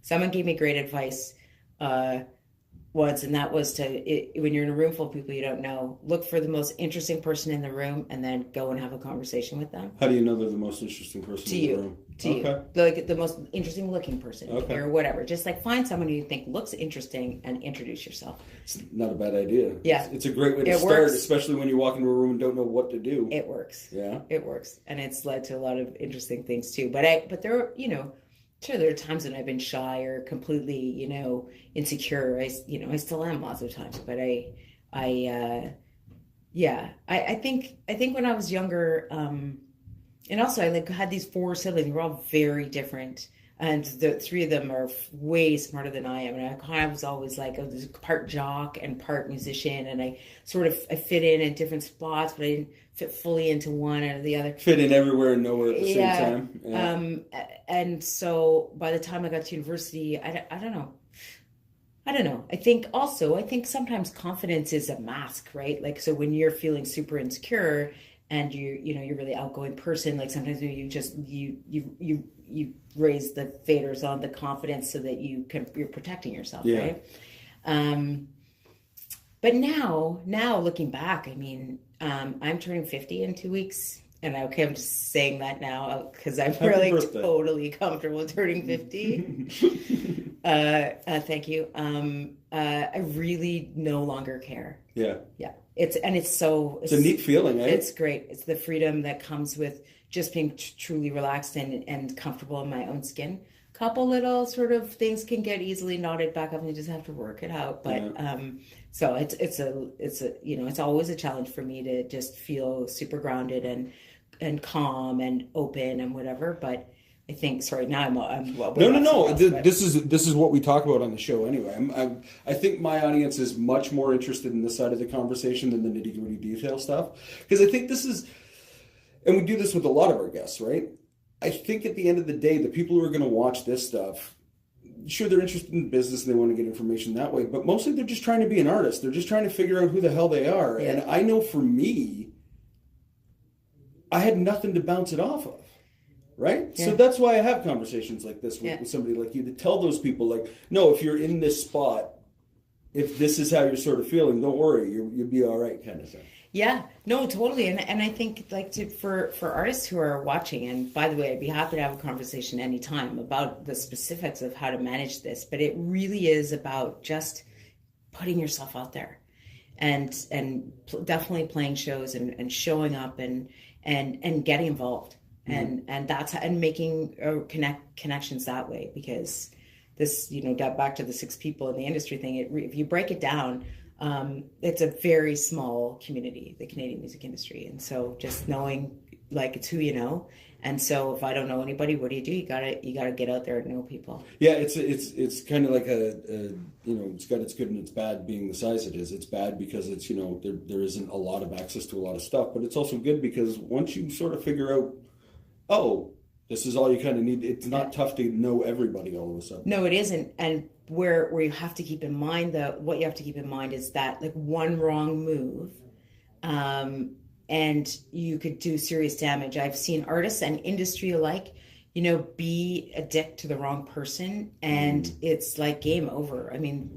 Someone gave me great advice once, and that was when you're in a room full of people you don't know, look for the most interesting person in the room and then go and have a conversation with them. How do you know they're the most interesting person in the room? To you. Like the most interesting looking person or whatever. Just like find someone who you think looks interesting and introduce yourself. It's not a bad idea. Yeah. It's a great way to start, especially when you walk into a room and don't know what to do. It works. Yeah. It works. And it's led to a lot of interesting things too. But there are, sure, there are times when I've been shy or completely, insecure. I still am lots of times. But I think when I was younger, and also I had these 4 siblings. We're all very different, and the 3 of them are way smarter than I am. And I kind of was always like part jock and part musician, and I fit in different spots, but I didn't fit fully into one or the other. Fit in everywhere and nowhere at the same time. Yeah. And so by the time I got to university, I don't know. I think sometimes confidence is a mask, right? Like, so when you're feeling super insecure and you're a really outgoing person, like sometimes you just, you raise the faders on the confidence so that you're protecting yourself, right? But now looking back, I mean, I'm turning 50 in 2 weeks. And I'm just saying that now because I'm really totally comfortable turning 50. Thank you. I really no longer care. Yeah. Yeah. It's a neat feeling, eh? It's great. It's the freedom that comes with just being truly relaxed and comfortable in my own skin. Couple little sort of things can get easily knotted back up and you just have to work it out. But so it's always a challenge for me to just feel super grounded and calm and open and whatever. But I think now I'm well. No. This is what we talk about on the show anyway. I think my audience is much more interested in this side of the conversation than the nitty-gritty detail stuff, because I think this is, and we do this with a lot of our guests, right? I think at the end of the day, the people who are going to watch this stuff, sure, they're interested in business and they want to get information that way, but mostly they're just trying to be an artist. They're just trying to figure out who the hell they are. Yeah. And I know for me, I had nothing to bounce it off of, right? Yeah. So that's why I have conversations like this with somebody like you, to tell those people, like, no, if you're in this spot, if this is how you're sort of feeling, don't worry, you'll be all right, kind of thing. Yeah, no, totally. And I think for artists who are watching, and by the way, I'd be happy to have a conversation anytime about the specifics of how to manage this, but it really is about just putting yourself out there and definitely playing shows and showing up and getting involved and making connections that way, because this, got back to the 6 people in the industry thing. If you break it down, it's a very small community, the Canadian music industry. And so just knowing, like, it's who you know. And so if I don't know anybody, what do? You gotta get out there and know people. Yeah, it's kind of like it's got its good and its bad being the size it is. It's bad because it's, there isn't a lot of access to a lot of stuff, but it's also good because once you sort of figure out, oh, this is all you kind of need, it's not tough to know everybody all of a sudden. No, it isn't. And where you have to keep in mind, what you have to keep in mind is that, like, one wrong move, and you could do serious damage. I've seen artists and industry alike, be a dick to the wrong person, and it's like game over. I mean,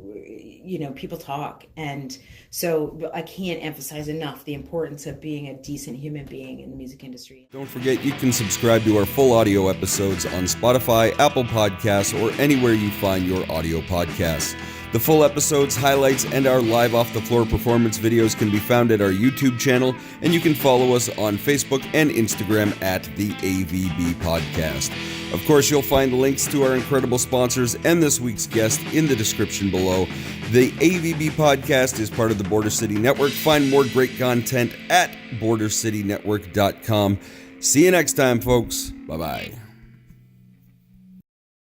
people talk. And so I can't emphasize enough the importance of being a decent human being in the music industry. Don't forget, you can subscribe to our full audio episodes on Spotify, Apple Podcasts, or anywhere you find your audio podcasts. The full episodes, highlights, and our live off-the-floor performance videos can be found at our YouTube channel, and you can follow us on Facebook and Instagram at the AVB Podcast. Of course, you'll find links to our incredible sponsors and this week's guest in the description below. The AVB Podcast is part of the Border City Network. Find more great content at bordercitynetwork.com. See you next time, folks. Bye-bye.